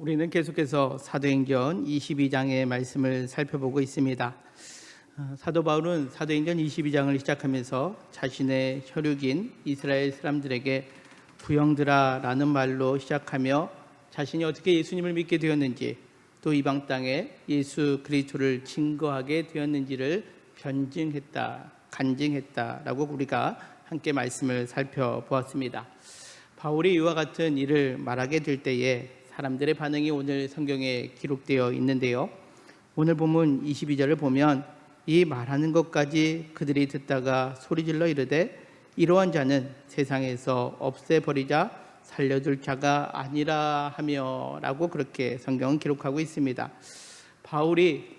우리는 계속해서 사도행전 22장의 말씀을 살펴보고 있습니다. 사도 바울은 사도행전 22장을 시작하면서 자신의 혈육인 이스라엘 사람들에게 부형들아 라는 말로 시작하며 자신이 어떻게 예수님을 믿게 되었는지, 또 이방 땅에 예수 그리스도를 증거하게 되었는지를 간증했다라고 우리가 함께 말씀을 살펴보았습니다. 바울이 이와 같은 일을 말하게 될 때에 사람들의 반응이 오늘 성경에 기록되어 있는데요, 오늘 본문 22절을 보면 이 말하는 것까지 그들이 듣다가 소리질러 이르되 이러한 자는 세상에서 없애버리자 살려둘 자가 아니라 하며 라고 그렇게 성경은 기록하고 있습니다. 바울이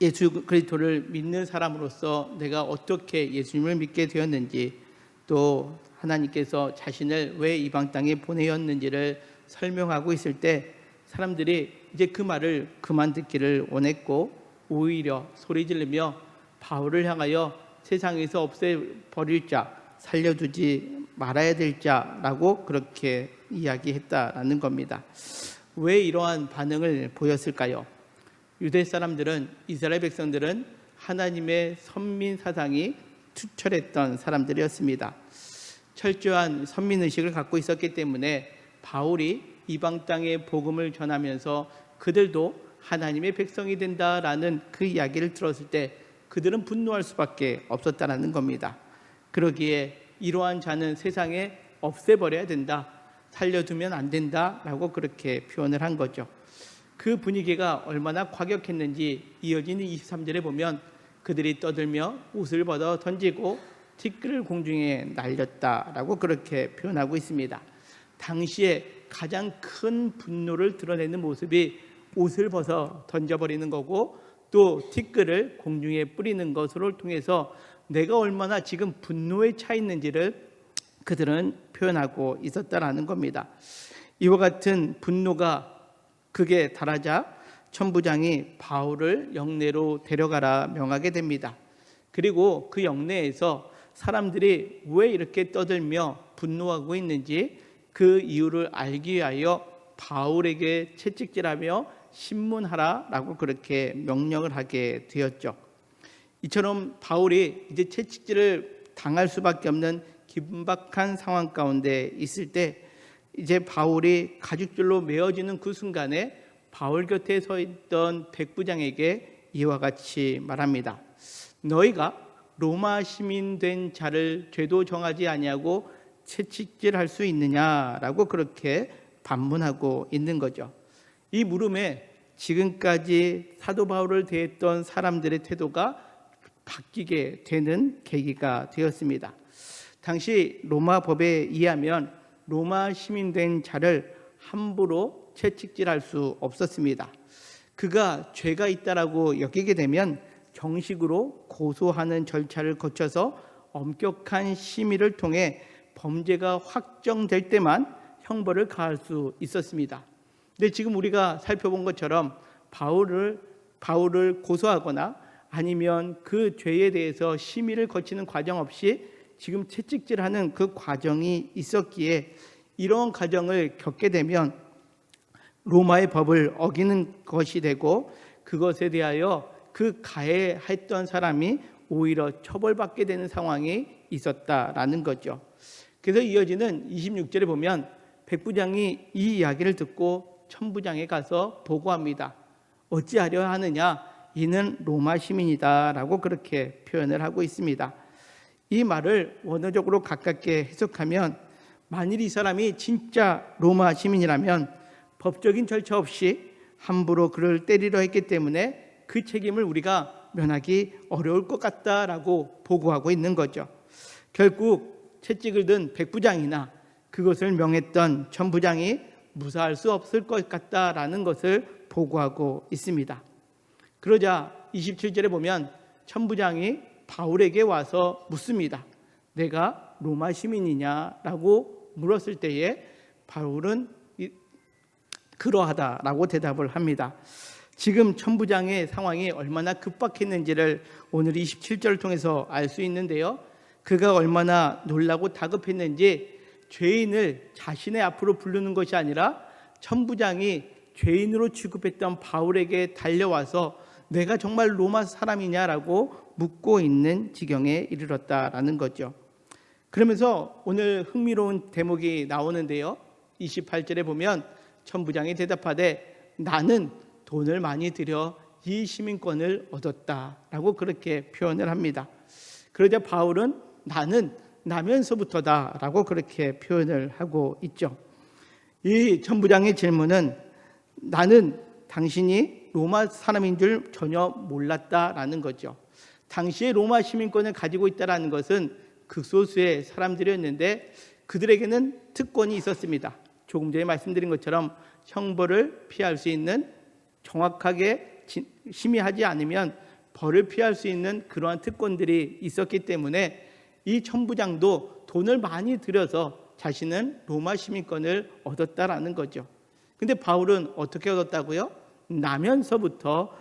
예수 그리스도를 믿는 사람으로서 내가 어떻게 예수님을 믿게 되었는지, 또 하나님께서 자신을 왜 이방 땅에 보내었는지를 설명하고 있을 때 사람들이 이제 그 말을 그만 듣기를 원했고, 오히려 소리 지르며 바울을 향하여 세상에서 없애버릴 자, 살려두지 말아야 될 자라고 그렇게 이야기했다라는 겁니다. 왜 이러한 반응을 보였을까요? 유대 사람들은, 이스라엘 백성들은 하나님의 선민 사상이 투철했던 사람들이었습니다. 철저한 선민의식을 갖고 있었기 때문에 바울이 이방 땅에 복음을 전하면서 그들도 하나님의 백성이 된다라는 그 이야기를 들었을 때 그들은 분노할 수밖에 없었다라는 겁니다. 그러기에 이러한 자는 세상에 없애버려야 된다, 살려두면 안 된다라고 그렇게 표현을 한 거죠. 그 분위기가 얼마나 과격했는지 이어지는 23절에 보면 그들이 떠들며 옷을 벗어 던지고 티끌을 공중에 날렸다라고 그렇게 표현하고 있습니다. 당시에 가장 큰 분노를 드러내는 모습이 옷을 벗어 던져버리는 거고, 또 티끌을 공중에 뿌리는 것을 통해서 내가 얼마나 지금 분노에 차 있는지를 그들은 표현하고 있었다라는 겁니다. 이와 같은 분노가 극에 달하자 천부장이 바울을 영내로 데려가라 명하게 됩니다. 그리고 그 영내에서 사람들이 왜 이렇게 떠들며 분노하고 있는지 그 이유를 알기 위하여 바울에게 채찍질하며 신문하라라고 그렇게 명령을 하게 되었죠. 이처럼 바울이 이제 채찍질을 당할 수밖에 없는 긴박한 상황 가운데 있을 때 이제 바울이 가죽줄로 메어지는 그 순간에 바울 곁에 서 있던 백부장에게 이와 같이 말합니다. 너희가 로마 시민 된 자를 죄도 정하지 아니하고 채찍질할 수 있느냐라고 그렇게 반문하고 있는 거죠. 이 물음에 지금까지 사도 바울을 대했던 사람들의 태도가 바뀌게 되는 계기가 되었습니다. 당시 로마 법에 의하면 로마 시민 된 자를 함부로 채찍질할 수 없었습니다. 그가 죄가 있다라고 여기게 되면 정식으로 고소하는 절차를 거쳐서 엄격한 심의를 통해 범죄가 확정될 때만 형벌을 가할 수 있었습니다. 근데 지금 우리가 살펴본 것처럼 바울을 고소하거나 아니면 그 죄에 대해서 심의를 거치는 과정 없이 지금 채찍질하는 그 과정이 있었기에 이런 과정을 겪게 되면 로마의 법을 어기는 것이 되고, 그것에 대하여 그 가해했던 사람이 오히려 처벌받게 되는 상황이 있었다라는 거죠. 그래서 이어지는 26절에 보면 백부장이 이 이야기를 듣고 천부장에 가서 보고합니다. 어찌하려 하느냐, 이는 로마 시민이다 라고 그렇게 표현을 하고 있습니다. 이 말을 원어적으로 가깝게 해석하면, 만일 이 사람이 진짜 로마 시민이라면 법적인 절차 없이 함부로 그를 때리려 했기 때문에 그 책임을 우리가 면하기 어려울 것 같다라고 보고하고 있는 거죠. 결국 채찍을 든 백부장이나 그것을 명했던 천부장이 무사할 수 없을 것 같다라는 것을 보고하고 있습니다. 그러자 27절에 보면 천부장이 바울에게 와서 묻습니다. 내가 로마 시민이냐라고 물었을 때에 바울은 그러하다라고 대답을 합니다. 지금 천부장의 상황이 얼마나 급박했는지를 오늘 27절을 통해서 알 수 있는데요, 그가 얼마나 놀라고 다급했는지 죄인을 자신의 앞으로 부르는 것이 아니라 천부장이 죄인으로 취급했던 바울에게 달려와서 내가 정말 로마 사람이냐라고 묻고 있는 지경에 이르렀다라는 거죠. 그러면서 오늘 흥미로운 대목이 나오는데요. 28절에 보면 천부장이 대답하되 나는 돈을 많이 들여 이 시민권을 얻었다라고 그렇게 표현을 합니다. 그러자 바울은 나는 나면서부터다라고 그렇게 표현을 하고 있죠. 이 천부장의 질문은 나는 당신이 로마 사람인 줄 전혀 몰랐다라는 거죠. 당시에 로마 시민권을 가지고 있다라는 것은 극소수의 사람들이었는데 그들에게는 특권이 있었습니다. 조금 전에 말씀드린 것처럼 형벌을 피할 수 있는, 정확하게 심의하지 않으면 벌을 피할 수 있는 그러한 특권들이 있었기 때문에 이 천부장도 돈을 많이 들여서 자신은 로마 시민권을 얻었다라는 거죠. 근데 바울은 어떻게 얻었다고요? 나면서부터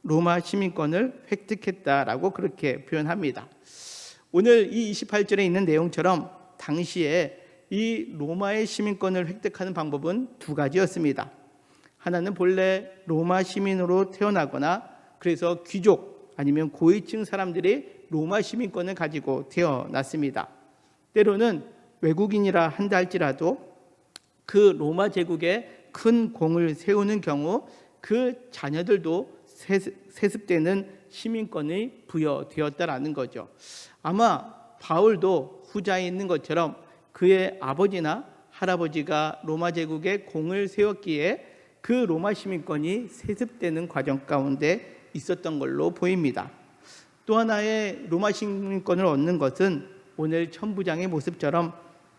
로마 시민권을 획득했다라고 그렇게 표현합니다. 오늘 이 28절에 있는 내용처럼 당시에 이 로마의 시민권을 획득하는 방법은 두 가지였습니다. 하나는 본래 로마 시민으로 태어나거나 그래서 귀족 아니면 고위층 사람들이 로마 시민권을 가지고 태어났습니다. 때로는 외국인이라 한다 할지라도 그 로마 제국에 큰 공을 세우는 경우 그 자녀들도 세습되는 시민권이 부여되었다라는 거죠. 아마 바울도 후자에 있는 것처럼 그의 아버지나 할아버지가 로마 제국에 공을 세웠기에 그 로마 시민권이 세습되는 과정 가운데 있었던 걸로 보입니다. 또 하나의 로마 시민권을 얻는 것은 오늘 천부장의 모습처럼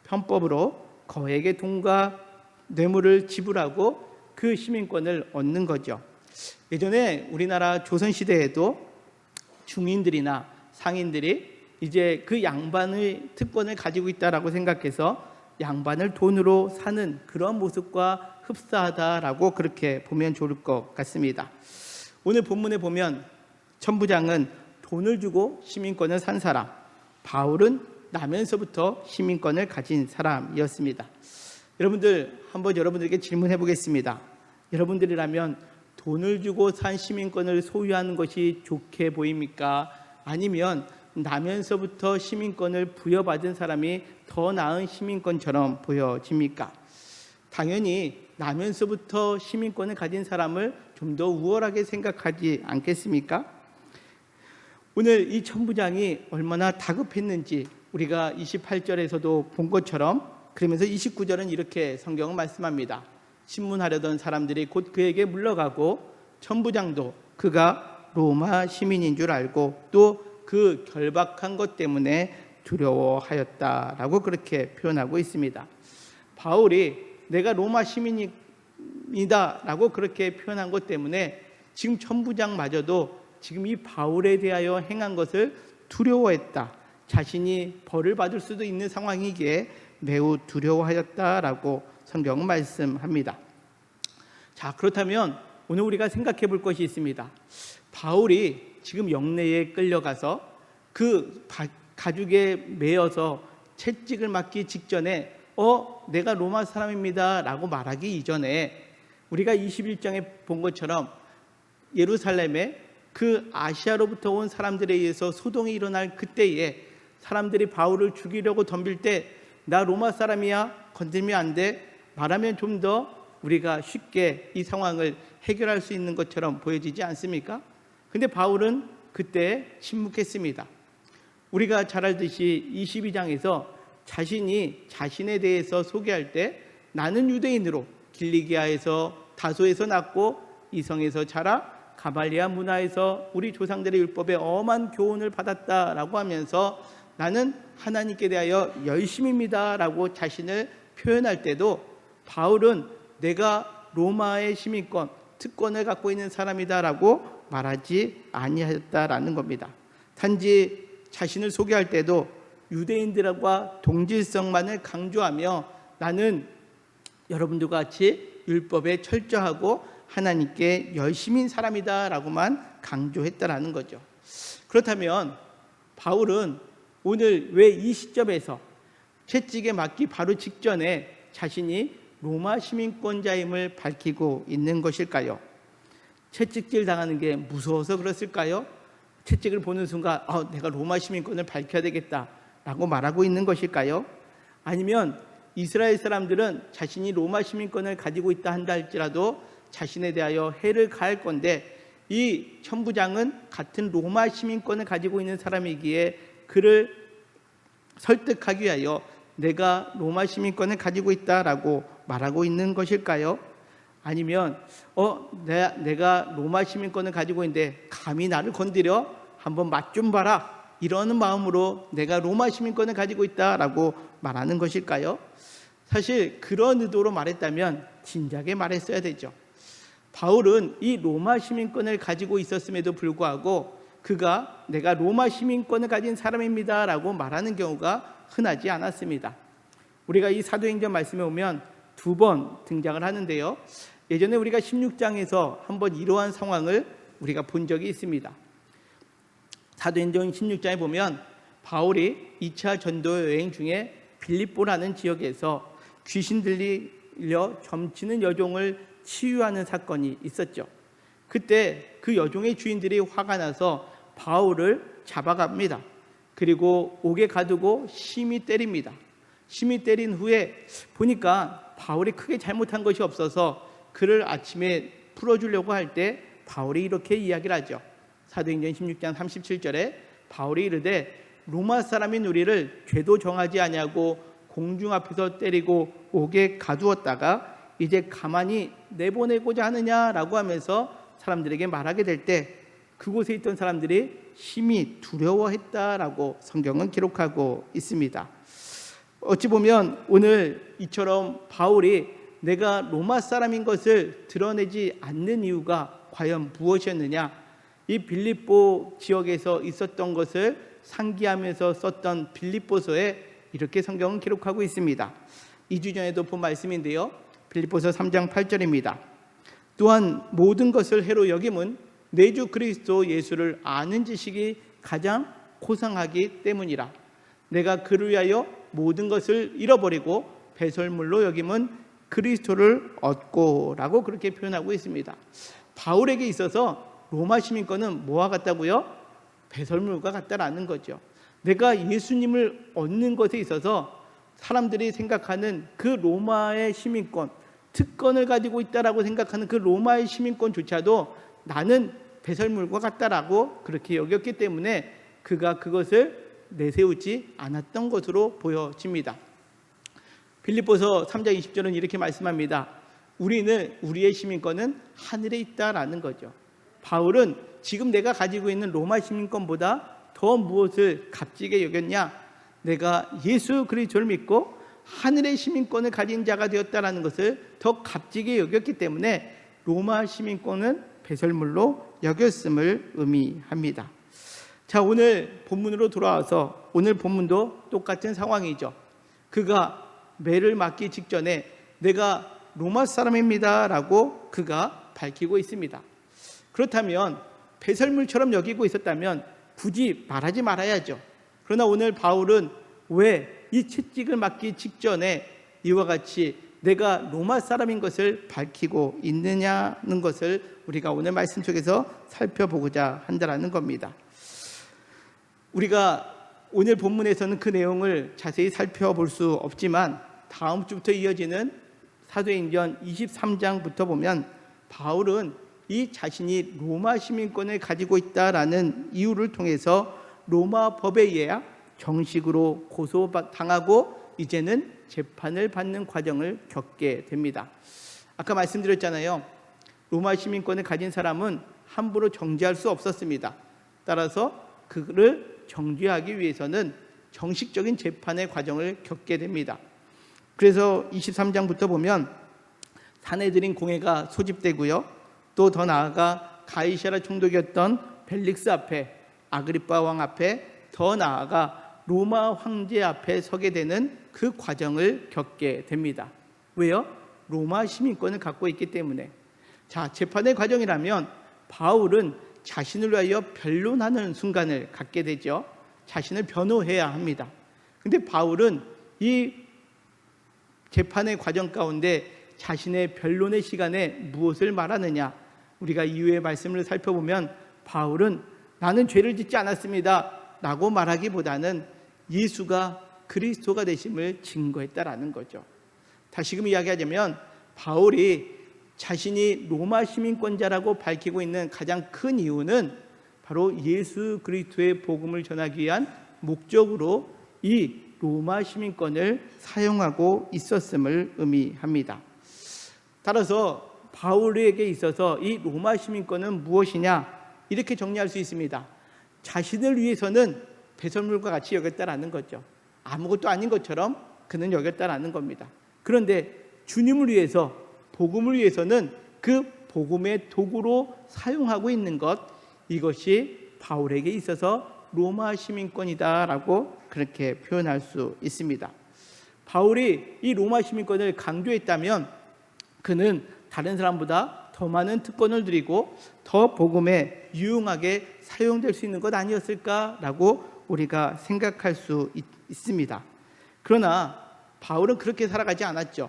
편법으로 거액의 돈과 뇌물을 지불하고 그 시민권을 얻는 거죠. 예전에 우리나라 조선시대에도 중인들이나 상인들이 이제 그 양반의 특권을 가지고 있다라고 생각해서 양반을 돈으로 사는 그런 모습과 흡사하다라고 그렇게 보면 좋을 것 같습니다. 오늘 본문에 보면 천부장은 돈을 주고 시민권을 산 사람, 바울은 나면서부터 시민권을 가진 사람이었습니다. 여러분들, 한번 여러분들에게 질문해 보겠습니다. 여러분들이라면 돈을 주고 산 시민권을 소유하는 것이 좋게 보입니까? 아니면 나면서부터 시민권을 부여받은 사람이 더 나은 시민권처럼 보여집니까? 당연히 나면서부터 시민권을 가진 사람을 좀 더 우월하게 생각하지 않겠습니까? 오늘 이 천부장이 얼마나 다급했는지 우리가 28절에서도 본 것처럼, 그러면서 29절은 이렇게 성경은 말씀합니다. 신문하려던 사람들이 곧 그에게 물러가고 천부장도 그가 로마 시민인 줄 알고 또 그 결박한 것 때문에 두려워하였다라고 그렇게 표현하고 있습니다. 바울이 내가 로마 시민이다라고 그렇게 표현한 것 때문에 지금 천부장마저도 지금 이 바울에 대하여 행한 것을 두려워했다. 자신이 벌을 받을 수도 있는 상황이기에 매우 두려워하였다라고 성경은 말씀합니다. 자, 그렇다면 오늘 우리가 생각해 볼 것이 있습니다. 바울이 지금 영내에 끌려가서 그 가죽에 매여서 채찍을 맞기 직전에 내가 로마 사람입니다 라고 말하기 이전에 우리가 21장에 본 것처럼 예루살렘에 그 아시아로부터 온 사람들에 의해서 소동이 일어날 그때에 사람들이 바울을 죽이려고 덤빌 때 나 로마 사람이야, 건들면 안 돼 말하면 좀 더 우리가 쉽게 이 상황을 해결할 수 있는 것처럼 보여지지 않습니까? 근데 바울은 그때 침묵했습니다. 우리가 잘 알듯이 22장에서 자신이 자신에 대해서 소개할 때 나는 유대인으로 길리기아에서 다소에서 났고 이성에서 자라 가발리아 문화에서 우리 조상들의 율법에 엄한 교훈을 받았다라고 하면서 나는 하나님께 대하여 열심입니다 라고 자신을 표현할 때도 바울은 내가 로마의 시민권, 특권을 갖고 있는 사람이다라고 말하지 아니하였다라는 겁니다. 단지 자신을 소개할 때도 유대인들과 동질성만을 강조하며 나는 여러분들과 같이 율법에 철저하고 하나님께 열심인 사람이다라고만 강조했다라는 거죠. 그렇다면 바울은 오늘 왜 이 시점에서 채찍에 맞기 바로 직전에 자신이 로마 시민권자임을 밝히고 있는 것일까요? 채찍질 당하는 게 무서워서 그랬을까요? 채찍을 보는 순간 내가 로마 시민권을 밝혀야 되겠다라고 말하고 있는 것일까요? 아니면 이스라엘 사람들은 자신이 로마 시민권을 가지고 있다 한다 할지라도 자신에 대하여 해를 가할 건데 이 천부장은 같은 로마 시민권을 가지고 있는 사람이기에 그를 설득하기 위하여 내가 로마 시민권을 가지고 있다라고 말하고 있는 것일까요? 아니면 내가 로마 시민권을 가지고 있는데 감히 나를 건드려? 한번 맛 좀 봐라, 이러는 마음으로 내가 로마 시민권을 가지고 있다라고 말하는 것일까요? 사실 그런 의도로 말했다면 진작에 말했어야 되죠. 바울은 이 로마 시민권을 가지고 있었음에도 불구하고 그가 내가 로마 시민권을 가진 사람입니다 라고 말하는 경우가 흔하지 않았습니다. 우리가 이 사도행전 말씀에 보면 2번 등장을 하는데요, 예전에 우리가 16장에서 한번 이러한 상황을 우리가 본 적이 있습니다. 사도행전 16장에 보면 바울이 2차 전도 여행 중에 빌립보라는 지역에서 귀신 들려 점치는 여종을 치유하는 사건이 있었죠. 그때 그 여종의 주인들이 화가 나서 바울을 잡아갑니다. 그리고 옥에 가두고 심히 때립니다. 심히 때린 후에 보니까 바울이 크게 잘못한 것이 없어서 그를 아침에 풀어주려고 할 때 바울이 이렇게 이야기를 하죠. 사도행전 16장 37절에 바울이 이르되 로마 사람인 우리를 죄도 정하지 아니하고 공중 앞에서 때리고 옥에 가두었다가 이제 가만히 내보내고자 하느냐라고 하면서 사람들에게 말하게 될 때 그곳에 있던 사람들이 심히 두려워했다라고 성경은 기록하고 있습니다. 어찌 보면 오늘 이처럼 바울이 내가 로마 사람인 것을 드러내지 않는 이유가 과연 무엇이었느냐? 이 빌립보 지역에서 있었던 것을 상기하면서 썼던 빌립보서에 이렇게 성경은 기록하고 있습니다. 2주 전에도 본 말씀인데요, 빌립보서 3장 8절입니다. 또한 모든 것을 해로 여김은 내 주 그리스도 예수를 아는 지식이 가장 고상하기 때문이라. 내가 그를 위하여 모든 것을 잃어버리고 배설물로 여김은 그리스도를 얻고 라고 그렇게 표현하고 있습니다. 바울에게 있어서 로마 시민권은 뭐와 같다고요? 배설물과 같다라는 거죠. 내가 예수님을 얻는 것에 있어서 사람들이 생각하는 그 로마의 시민권, 특권을 가지고 있다라고 생각하는 그 로마의 시민권조차도 나는 배설물과 같다라고 그렇게 여겼기 때문에 그가 그것을 내세우지 않았던 것으로 보여집니다. 빌립보서 3장 20절은 이렇게 말씀합니다. 우리의 시민권은 하늘에 있다라는 거죠. 바울은 지금 내가 가지고 있는 로마 시민권보다 더 무엇을 값지게 여겼냐? 내가 예수 그리스도를 믿고 하늘의 시민권을 가진 자가 되었다라는 것을 더 값지게 여겼기 때문에 로마 시민권은 배설물로 여겼음을 의미합니다. 자, 오늘 본문으로 돌아와서 오늘 본문도 똑같은 상황이죠. 그가 매를 맞기 직전에 내가 로마 사람입니다 라고 그가 밝히고 있습니다. 그렇다면 배설물처럼 여기고 있었다면 굳이 말하지 말아야죠. 그러나 오늘 바울은 왜 이 채찍을 맞기 직전에 이와 같이 내가 로마 사람인 것을 밝히고 있느냐는 것을 우리가 오늘 말씀 속에서 살펴보고자 한다는 겁니다. 우리가 오늘 본문에서는 그 내용을 자세히 살펴볼 수 없지만 다음 주부터 이어지는 사도행전 23장부터 보면 바울은 이 자신이 로마 시민권을 가지고 있다라는 이유를 통해서 로마 법에 의해 정식으로 고소당하고 이제는 재판을 받는 과정을 겪게 됩니다. 아까 말씀드렸잖아요. 로마 시민권을 가진 사람은 함부로 정죄할 수 없었습니다. 따라서 그를 정죄하기 위해서는 정식적인 재판의 과정을 겪게 됩니다. 그래서 23장부터 보면 사내들인 공회가 소집되고요. 또 더 나아가 가이사랴 총독이었던 벨릭스 앞에, 아그리빠 왕 앞에, 더 나아가 로마 황제 앞에 서게 되는 그 과정을 겪게 됩니다. 왜요? 로마 시민권을 갖고 있기 때문에. 자, 재판의 과정이라면 바울은 자신을 위하여 변론하는 순간을 갖게 되죠. 자신을 변호해야 합니다. 근데 바울은 이 재판의 과정 가운데 자신의 변론의 시간에 무엇을 말하느냐? 우리가 이후의 말씀을 살펴보면 바울은 나는 죄를 짓지 않았습니다 라고 말하기보다는 예수가 그리스도가 되심을 증거했다라는 거죠. 다시금 이야기하자면 바울이 자신이 로마 시민권자라고 밝히고 있는 가장 큰 이유는 바로 예수 그리스도의 복음을 전하기 위한 목적으로 이 로마 시민권을 사용하고 있었음을 의미합니다. 따라서 바울에게 있어서 이 로마 시민권은 무엇이냐? 이렇게 정리할 수 있습니다. 자신을 위해서는 배설물과 같이 여겼다라는 거죠. 아무것도 아닌 것처럼 그는 여겼다라는 겁니다. 그런데 주님을 위해서, 복음을 위해서는 그 복음의 도구로 사용하고 있는 것, 이것이 바울에게 있어서 로마 시민권이다라고 그렇게 표현할 수 있습니다. 바울이 이 로마 시민권을 강조했다면 그는 다른 사람보다 더 많은 특권을 드리고 더 복음에 유용하게 사용될 수 있는 것 아니었을까라고 우리가 생각할 수 있습니다. 그러나 바울은 그렇게 살아가지 않았죠.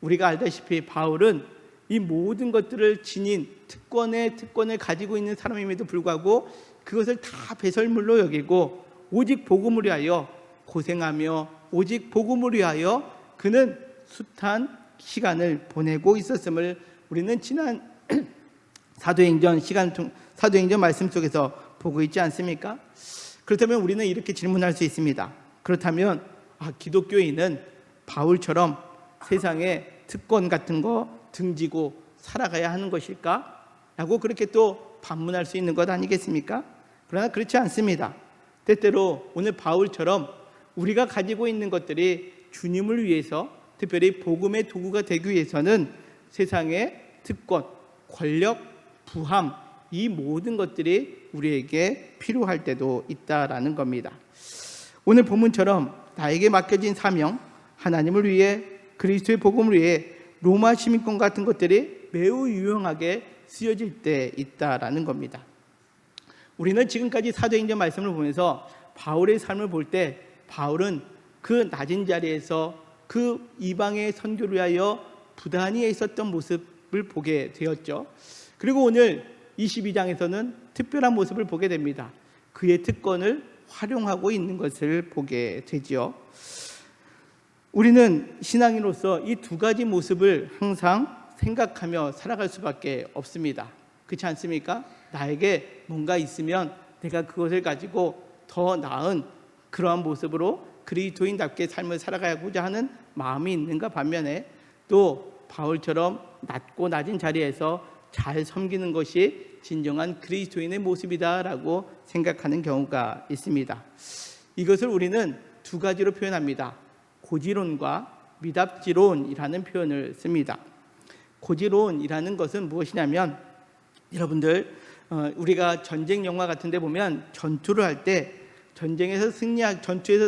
우리가 알다시피 바울은 이 모든 것들을 지닌 특권을 가지고 있는 사람임에도 불구하고 그것을 다 배설물로 여기고 오직 복음을 위하여 고생하며 오직 복음을 위하여 그는 숱한 시간을 보내고 있었음을 우리는 지난 사도행전 말씀 속에서 보고 있지 않습니까? 그렇다면 우리는 이렇게 질문할 수 있습니다. 그렇다면 기독교인은 바울처럼 세상에 특권 같은 거 등지고 살아가야 하는 것일까? 라고 그렇게 또 반문할 수 있는 것 아니겠습니까? 그러나 그렇지 않습니다. 때때로 오늘 바울처럼 우리가 가지고 있는 것들이 주님을 위해서, 특별히 복음의 도구가 되기 위해서는 세상의 특권, 권력, 부함, 이 모든 것들이 우리에게 필요할 때도 있다라는 겁니다. 오늘 본문처럼 나에게 맡겨진 사명, 하나님을 위해, 그리스도의 복음을 위해 로마 시민권 같은 것들이 매우 유용하게 쓰여질 때 있다라는 겁니다. 우리는 지금까지 사도행전 말씀을 보면서 바울의 삶을 볼 때 바울은 그 낮은 자리에서 그 이방의 선교를 위하여 부단히 있었던 모습을 보게 되었죠. 그리고 오늘 22장에서는 특별한 모습을 보게 됩니다. 그의 특권을 활용하고 있는 것을 보게 되죠. 우리는 신앙인으로서 이 두 가지 모습을 항상 생각하며 살아갈 수밖에 없습니다. 그렇지 않습니까? 나에게 뭔가 있으면 내가 그것을 가지고 더 나은 그러한 모습으로 그리스도인답게 삶을 살아가고자 하는 마음이 있는가 반면에 또 바울처럼 낮고 낮은 자리에서 잘 섬기는 것이 진정한 그리스도인의 모습이다라고 생각하는 경우가 있습니다. 이것을 우리는 두 가지로 표현합니다. 고지론과 미답지론이라는 표현을 씁니다. 고지론이라는 것은 무엇이냐면 여러분들 우리가 전쟁 영화 같은 데 보면 전투를 할 때 전투에서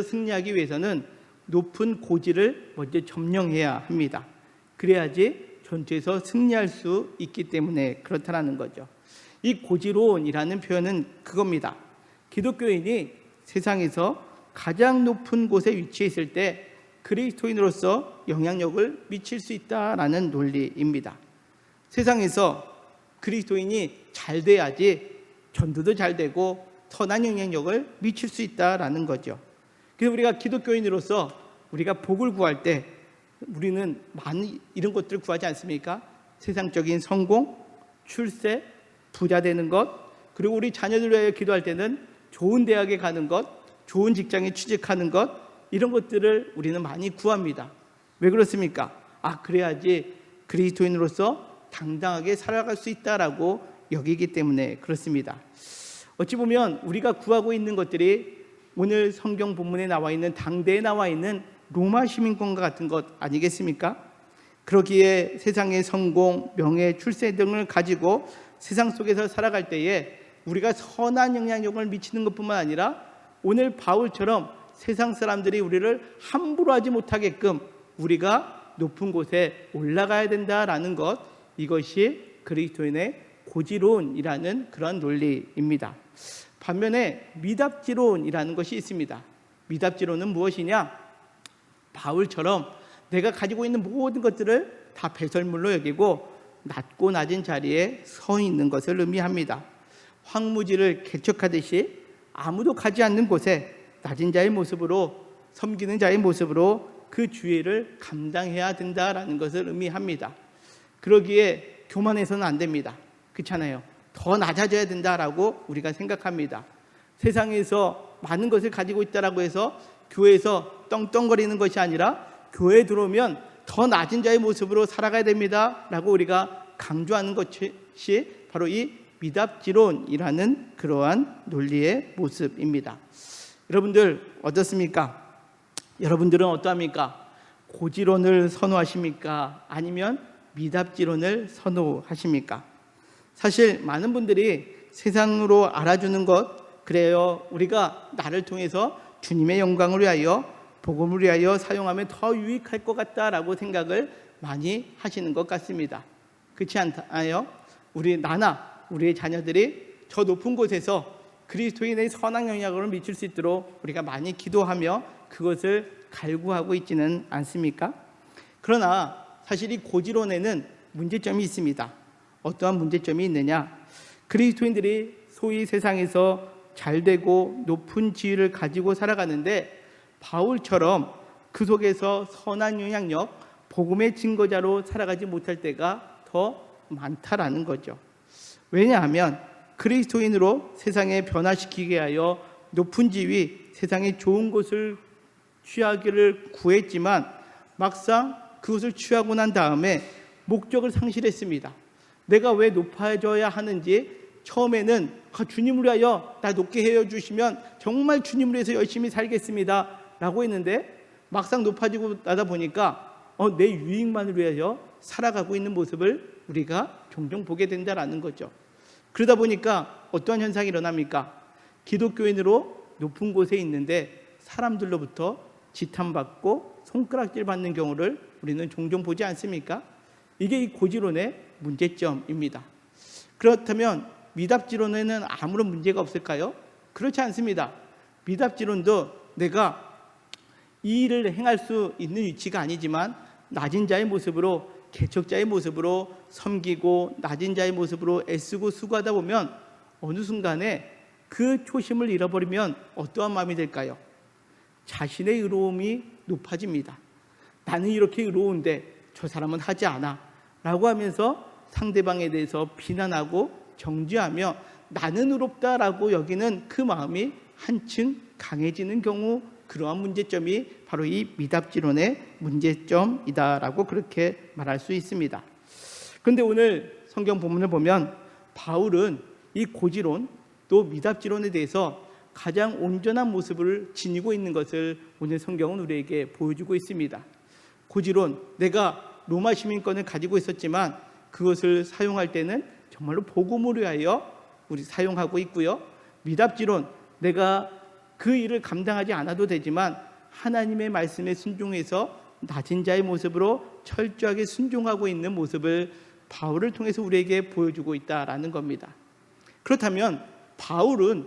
승리하기 위해서는 높은 고지를 먼저 점령해야 합니다. 그래야지 전투에서 승리할 수 있기 때문에 그렇다는 거죠. 이 고지론이라는 표현은 그겁니다. 기독교인이 세상에서 가장 높은 곳에 위치해 있을 때 그리스도인으로서 영향력을 미칠 수 있다라는 논리입니다. 세상에서 그리스도인이 잘 돼야지 전도도 잘 되고 선한 영향력을 미칠 수 있다라는 거죠. 그래서 우리가 기독교인으로서 우리가 복을 구할 때 우리는 많은 이런 것들을 구하지 않습니까? 세상적인 성공, 출세, 부자 되는 것, 그리고 우리 자녀들 위해 기도할 때는 좋은 대학에 가는 것, 좋은 직장에 취직하는 것, 이런 것들을 우리는 많이 구합니다. 왜 그렇습니까? 그래야지 그리스도인으로서 당당하게 살아갈 수 있다라고 여기기 때문에 그렇습니다. 어찌 보면 우리가 구하고 있는 것들이 오늘 성경 본문에 나와 있는, 당대에 나와 있는 로마 시민권과 같은 것 아니겠습니까? 그러기에 세상의 성공, 명예, 출세 등을 가지고 세상 속에서 살아갈 때에 우리가 선한 영향력을 미치는 것뿐만 아니라 오늘 바울처럼 세상 사람들이 우리를 함부로 하지 못하게끔 우리가 높은 곳에 올라가야 된다라는 것, 이것이 그리스도인의 고지론이라는 그런 논리입니다. 반면에 미답지론이라는 것이 있습니다. 미답지론은 무엇이냐? 바울처럼 내가 가지고 있는 모든 것들을 다 배설물로 여기고 낮고 낮은 자리에 서 있는 것을 의미합니다. 황무지를 개척하듯이 아무도 가지 않는 곳에 낮은 자의 모습으로, 섬기는 자의 모습으로 그 주의를 감당해야 된다라는 것을 의미합니다. 그러기에 교만해서는 안 됩니다. 그렇잖아요. 더 낮아져야 된다라고 우리가 생각합니다. 세상에서 많은 것을 가지고 있다라고 해서 교회에서 떵떵거리는 것이 아니라 교회에 들어오면 더 낮은 자의 모습으로 살아가야 됩니다 라고 우리가 강조하는 것이 바로 이 미답지론이라는 그러한 논리의 모습입니다. 여러분들 어떻습니까? 여러분들은 어떠합니까? 고지론을 선호하십니까? 아니면 미답지론을 선호하십니까? 사실 많은 분들이 세상으로 알아주는 것, 그래요, 우리가 나를 통해서 주님의 영광을 위하여, 복음을 위하여 사용하면 더 유익할 것 같다라고 생각을 많이 하시는 것 같습니다. 그렇지 않나요? 나나 우리의 자녀들이 저 높은 곳에서 그리스도인의 선한 영향을 미칠 수 있도록 우리가 많이 기도하며 그것을 갈구하고 있지는 않습니까? 그러나 사실 이 고지론에는 문제점이 있습니다. 어떠한 문제점이 있느냐? 그리스도인들이 소위 세상에서 잘되고 높은 지위를 가지고 살아가는데 바울처럼 그 속에서 선한 영향력, 복음의 증거자로 살아가지 못할 때가 더 많다라는 거죠. 왜냐하면 그리스도인으로 세상에 변화시키게 하여 높은 지위, 세상에 좋은 것을 취하기를 구했지만 막상 그것을 취하고 난 다음에 목적을 상실했습니다. 내가 왜 높아져야 하는지 처음에는 주님을 위하여 나 높게 해주시면 정말 주님을 위해서 열심히 살겠습니다 라고 했는데 막상 높아지고 나다 보니까 내 유익만을 위하여 살아가고 있는 모습을 우리가 종종 보게 된다라는 거죠. 그러다 보니까 어떠한 현상이 일어납니까? 기독교인으로 높은 곳에 있는데 사람들로부터 지탄받고 손가락질 받는 경우를 우리는 종종 보지 않습니까? 이게 이 고지론의 문제점입니다. 그렇다면 미답지론에는 아무런 문제가 없을까요? 그렇지 않습니다. 미답지론도 내가 이 일을 행할 수 있는 위치가 아니지만 낮은 자의 모습으로, 개척자의 모습으로 섬기고 낮은 자의 모습으로 애쓰고 수고하다 보면 어느 순간에 그 초심을 잃어버리면 어떠한 마음이 될까요? 자신의 의로움이 높아집니다. 나는 이렇게 의로운데 저 사람은 하지 않아 라고 하면서 상대방에 대해서 비난하고 정죄하며 나는 의롭다라고 여기는 그 마음이 한층 강해지는 경우, 그러한 문제점이 바로 이 미답지론의 문제점이다라고 그렇게 말할 수 있습니다. 그런데 오늘 성경 본문을 보면 바울은 이 고지론 또 미답지론에 대해서 가장 온전한 모습을 지니고 있는 것을 오늘 성경은 우리에게 보여주고 있습니다. 고지론, 내가 로마 시민권을 가지고 있었지만 그것을 사용할 때는 정말로 복음을 위하여 우리 사용하고 있고요. 미답지론, 내가 그 일을 감당하지 않아도 되지만 하나님의 말씀에 순종해서 낮은 자의 모습으로 철저하게 순종하고 있는 모습을 바울을 통해서 우리에게 보여주고 있다라는 겁니다. 그렇다면 바울은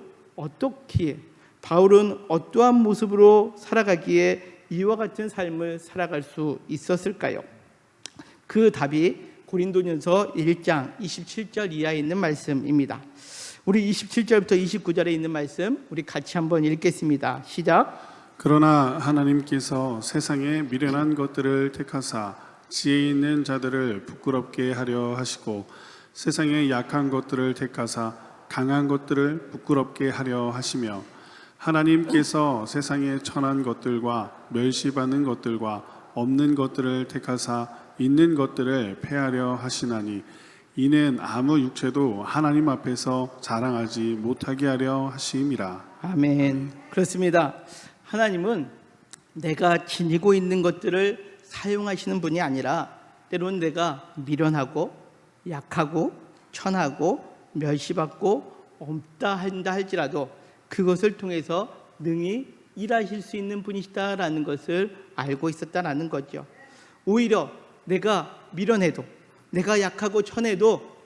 어떠한 모습으로 살아가기에 이와 같은 삶을 살아갈 수 있었을까요? 그 답이 고린도전서 1장 27절 이하에 있는 말씀입니다. 우리 27절부터 29절에 있는 말씀 우리 같이 한번 읽겠습니다. 시작. 그러나 하나님께서 세상에 미련한 것들을 택하사 지혜 있는 자들을 부끄럽게 하려 하시고 세상에 약한 것들을 택하사 강한 것들을 부끄럽게 하려 하시며 하나님께서 세상에 천한 것들과 멸시받는 것들과 없는 것들을 택하사 있는 것들을 폐하려 하시나니 이는 아무 육체도 하나님 앞에서 자랑하지 못하게 하려 하심이라. 아멘. 그렇습니다. 하나님은 내가 지니고 있는 것들을 사용하시는 분이 아니라 때로는 내가 미련하고 약하고 천하고 멸시받고 없다 한다 할지라도 그것을 통해서 능히 일하실 수 있는 분이시다라는 것을 알고 있었다라는 거죠. 오히려 내가 미련해도, 내가 약하고 천해도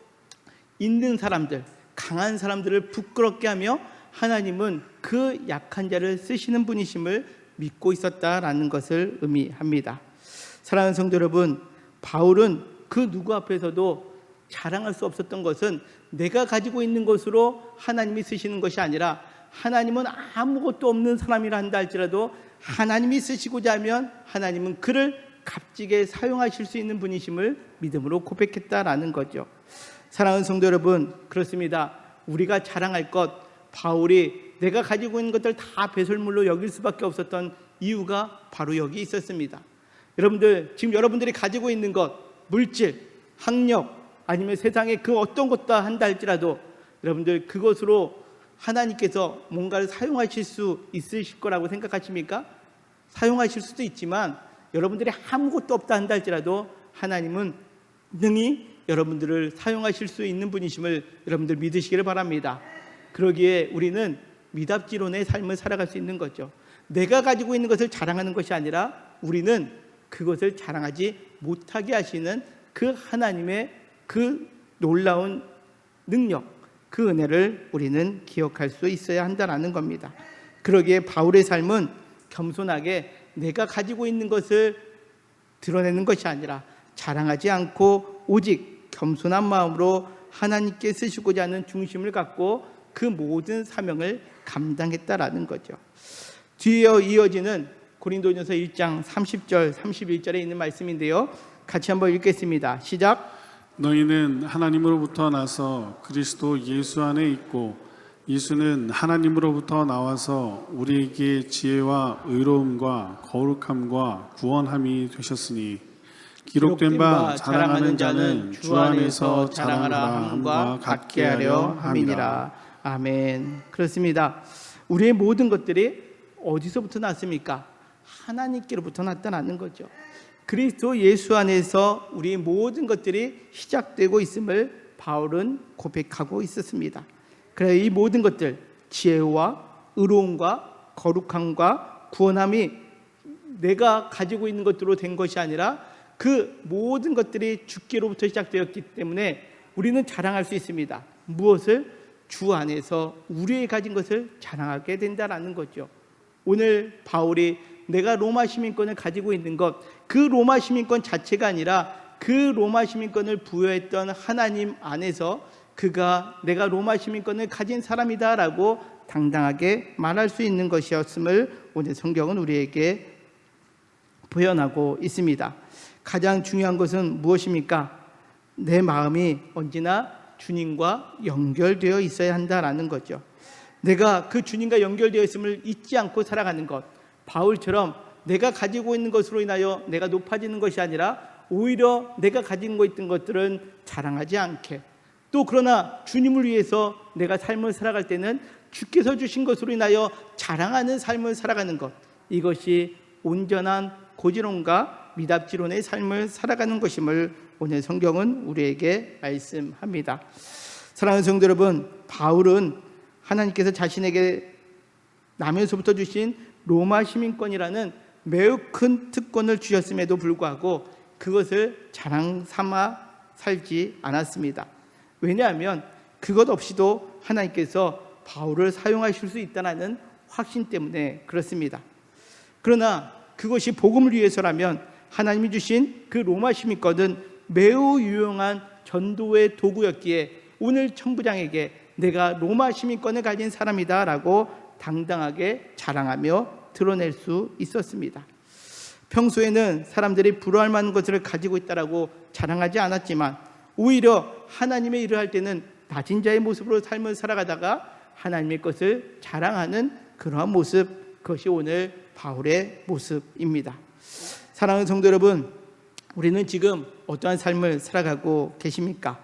있는 사람들, 강한 사람들을 부끄럽게 하며 하나님은 그 약한 자를 쓰시는 분이심을 믿고 있었다라는 것을 의미합니다. 사랑하는 성도 여러분, 바울은 그 누구 앞에서도 자랑할 수 없었던 것은 내가 가지고 있는 것으로 하나님이 쓰시는 것이 아니라 하나님은 아무것도 없는 사람이라 한다 할지라도 하나님이 쓰시고자 하면 하나님은 그를 값지게 사용하실 수 있는 분이심을 믿음으로 고백했다라는 거죠. 사랑하는 성도 여러분, 그렇습니다. 우리가 자랑할 것, 바울이 내가 가지고 있는 것들 다 배설물로 여길 수밖에 없었던 이유가 바로 여기 있었습니다. 여러분들, 지금 여러분들이 가지고 있는 것, 물질, 학력, 아니면 세상의 그 어떤 것도 한다 할지라도 여러분들 그것으로 하나님께서 뭔가를 사용하실 수 있으실 거라고 생각하십니까? 사용하실 수도 있지만 여러분들이 아무것도 없다 한다 할지라도 하나님은 능히 여러분들을 사용하실 수 있는 분이심을 여러분들 믿으시기를 바랍니다. 그러기에 우리는 미답지론의 삶을 살아갈 수 있는 거죠. 내가 가지고 있는 것을 자랑하는 것이 아니라 우리는 그것을 자랑하지 못하게 하시는 그 하나님의 그 놀라운 능력, 그 은혜를 우리는 기억할 수 있어야 한다는 겁니다. 그러기에 바울의 삶은 겸손하게 내가 가지고 있는 것을 드러내는 것이 아니라 자랑하지 않고 오직 겸손한 마음으로 하나님께 쓰시고자 하는 중심을 갖고 그 모든 사명을 감당했다라는 거죠. 뒤에 이어지는 고린도전서 1장 30절 31절에 있는 말씀인데요, 같이 한번 읽겠습니다. 시작. 너희는 하나님으로부터 나서 그리스도 예수 안에 있고 예수는 하나님으로부터 나와서 우리에게 지혜와 의로움과 거룩함과 구원함이 되셨으니 기록된 바 자랑하는 자는 주 안에서 자랑하라 함과 같게 하려 함이니라. 아멘. 그렇습니다. 우리의 모든 것들이 어디서부터 났습니까? 하나님께로부터 나타나는 거죠. 그리스도 예수 안에서 우리의 모든 것들이 시작되고 있음을 바울은 고백하고 있었습니다. 그래서 이 모든 것들, 지혜와 의로움과 거룩함과 구원함이 내가 가지고 있는 것들로 된 것이 아니라 그 모든 것들이 주께로부터 시작되었기 때문에 우리는 자랑할 수 있습니다. 무엇을? 주 안에서 우리의 가진 것을 자랑하게 된다는 거죠. 오늘 바울이 내가 로마 시민권을 가지고 있는 것, 그 로마 시민권 자체가 아니라 그 로마 시민권을 부여했던 하나님 안에서 그가 내가 로마 시민권을 가진 사람이다라고 당당하게 말할 수 있는 것이었음을 오늘 성경은 우리에게 표현하고 있습니다. 가장 중요한 것은 무엇입니까? 내 마음이 언제나 주님과 연결되어 있어야 한다라는 거죠. 내가 그 주님과 연결되어 있음을 잊지 않고 살아가는 것, 바울처럼 내가 가지고 있는 것으로 인하여 내가 높아지는 것이 아니라 오히려 내가 가지고 있던 것들은 자랑하지 않게, 또 그러나 주님을 위해서 내가 삶을 살아갈 때는 주께서 주신 것으로 인하여 자랑하는 삶을 살아가는 것, 이것이 온전한 고지론과 미답지론의 삶을 살아가는 것임을 오늘 성경은 우리에게 말씀합니다. 사랑하는 성도 여러분, 바울은 하나님께서 자신에게 나면서부터 주신 로마 시민권이라는 매우 큰 특권을 주셨음에도 불구하고 그것을 자랑 삼아 살지 않았습니다. 왜냐하면 그것 없이도 하나님께서 바울을 사용하실 수 있다는 확신 때문에 그렇습니다. 그러나 그것이 복음을 위해서라면 하나님이 주신 그 로마 시민권은 매우 유용한 전도의 도구였기에 오늘 천부장에게 내가 로마 시민권을 가진 사람이다라고 당당하게 자랑하며 드러낼 수 있었습니다. 평소에는 사람들이 부러워할 만한 것을 가지고 있다라고 자랑하지 않았지만 오히려 하나님의 일을 할 때는 낮은 자의 모습으로 삶을 살아가다가 하나님의 것을 자랑하는 그러한 모습, 그것이 오늘 바울의 모습입니다. 사랑하는 성도 여러분, 우리는 지금 어떠한 삶을 살아가고 계십니까?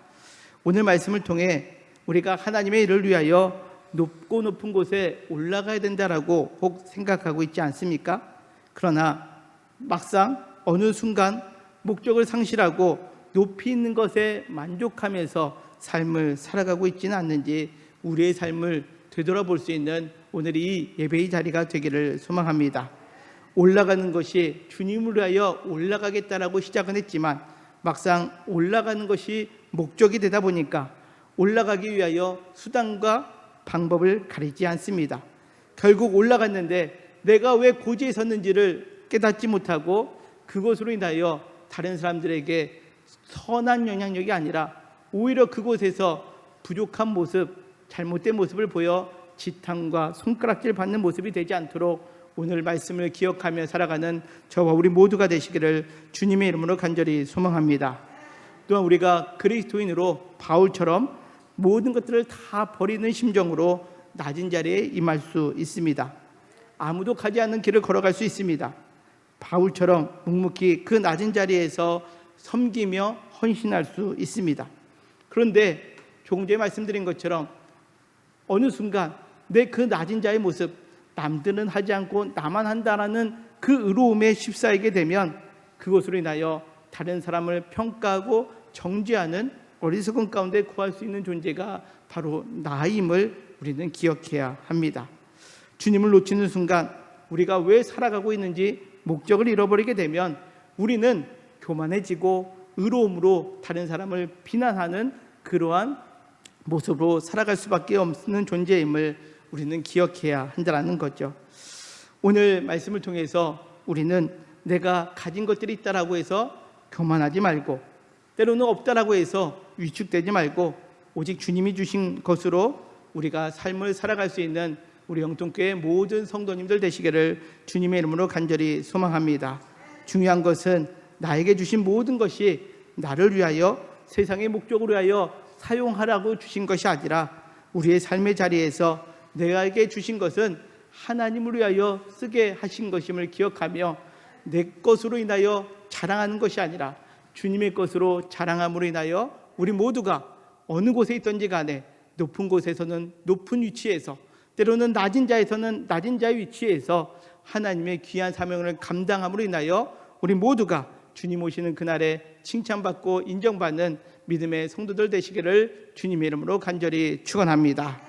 오늘 말씀을 통해 우리가 하나님의 일을 위하여 높고 높은 곳에 올라가야 된다라고 혹 생각하고 있지 않습니까? 그러나 막상 어느 순간 목적을 상실하고 높이 있는 것에 만족하면서 삶을 살아가고 있지는 않는지 우리의 삶을 되돌아볼 수 있는 오늘 이 예배의 자리가 되기를 소망합니다. 올라가는 것이 주님을 위하여 올라가겠다라고 시작은 했지만 막상 올라가는 것이 목적이 되다 보니까 올라가기 위하여 수단과 방법을 가리지 않습니다. 결국 올라갔는데 내가 왜 고지에 섰는지를 깨닫지 못하고 그것으로 인하여 다른 사람들에게 선한 영향력이 아니라 오히려 그곳에서 부족한 모습, 잘못된 모습을 보여 지탄과 손가락질 받는 모습이 되지 않도록 오늘 말씀을 기억하며 살아가는 저와 우리 모두가 되시기를 주님의 이름으로 간절히 소망합니다. 또한 우리가 그리스도인으로 바울처럼 모든 것들을 다 버리는 심정으로 낮은 자리에 임할 수 있습니다. 아무도 가지 않는 길을 걸어갈 수 있습니다. 바울처럼 묵묵히 그 낮은 자리에서 섬기며 헌신할 수 있습니다. 그런데 조금 전에 말씀드린 것처럼 어느 순간 내 그 낮은 자의 모습, 남들은 하지 않고 나만 한다라는 그 의로움에 휩싸이게 되면 그것으로 인하여 다른 사람을 평가하고 정죄하는 어리석은 가운데 구할 수 있는 존재가 바로 나임을 우리는 기억해야 합니다. 주님을 놓치는 순간 우리가 왜 살아가고 있는지 목적을 잃어버리게 되면 우리는 교만해지고 의로움으로 다른 사람을 비난하는 그러한 모습으로 살아갈 수밖에 없는 존재임을 우리는 기억해야 한다는 거죠. 오늘 말씀을 통해서 우리는 내가 가진 것들이 있다라고 해서 교만하지 말고, 때로는 없다라고 해서 위축되지 말고, 오직 주님이 주신 것으로 우리가 삶을 살아갈 수 있는 우리 영통교회 모든 성도님들 되시기를 주님의 이름으로 간절히 소망합니다. 중요한 것은 나에게 주신 모든 것이 나를 위하여, 세상의 목적을 위하여 사용하라고 주신 것이 아니라 우리의 삶의 자리에서 내게 주신 것은 하나님을 위하여 쓰게 하신 것임을 기억하며 내 것으로 인하여 자랑하는 것이 아니라 주님의 것으로 자랑함으로 인하여 우리 모두가 어느 곳에 있든지 간에 높은 곳에서는 높은 위치에서, 때로는 낮은 자에서는 낮은 자의 위치에서 하나님의 귀한 사명을 감당함으로 인하여 우리 모두가 주님 오시는 그날에 칭찬받고 인정받는 믿음의 성도들 되시기를 주님의 이름으로 간절히 축원합니다.